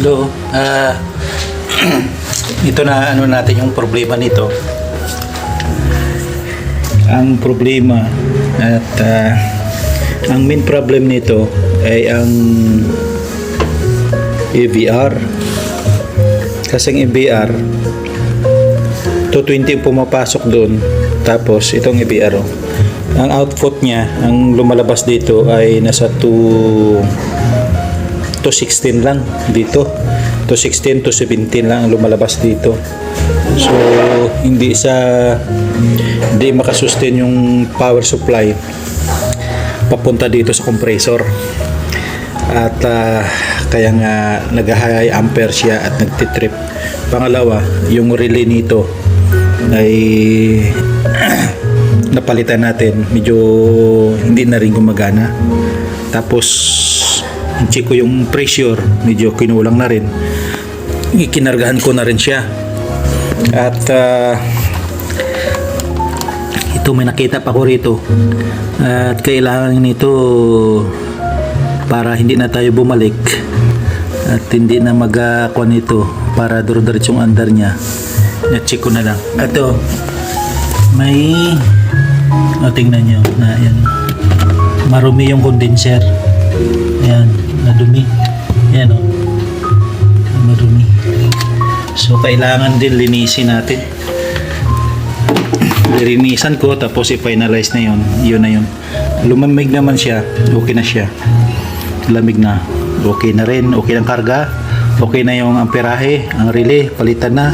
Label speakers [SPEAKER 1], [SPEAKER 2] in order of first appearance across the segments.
[SPEAKER 1] Hello. Ito na ano natin yung problema nito. Ang problema at ang main problem nito ay ang EVR. Kasi ang EVR 220 yung pumapasok doon. Tapos itong EVR ang output niya, ang lumalabas dito ay nasa 216 lang dito. 216 to 17 lang ang lumalabas dito. So hindi makasustain yung power supply papunta dito sa compressor. At kaya nga nag-high ampere siya at nagtitrip. Pangalawa, yung relay nito ay napalitan natin, medyo hindi na rin gumagana. Tapos check ko yung pressure, medyo kinulang na rin. Ikinargahan ko na rin siya. At ito may nakita pa ko rito. At kailangan nito para hindi na tayo bumalik at hindi na magkuha nito para duro-diretsong andar niya. Na-check ko na lang. Ito may tingnan nyo na yan, marumi yung condenser. Yan, nadumi. Yan o, marumi. So kailangan din linisin natin. Linisan ko tapos i-finalize na yun. Yun na yun. Lumamig naman siya, okay na siya. Lamig na, okay na rin. Okay ang karga, okay na yung amperahe. Ang relay, palitan na.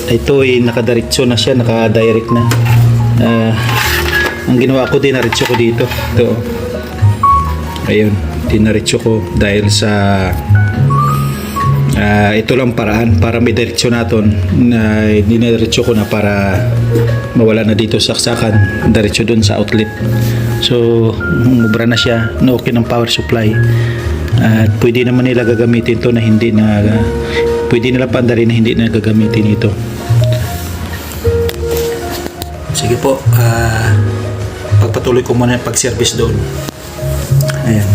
[SPEAKER 1] Ito ay nakadiretso na siya, nakadirect na. Ang ginawa ko, dinaretso ko dito. Ito. Ayun, dinaretso ko dahil sa ito lang paraan para may diretsyo natin. Dinaretso ko na para mawala na dito saksakan, diretso dun sa outlet. So mubra na siya, na okay ng power supply. At pwede naman nila gagamitin to na hindi na pwede nila pandarin na hindi na gagamitin ito. Sige po, pagpatuloy ko muna yung pag-service doon. Ayan.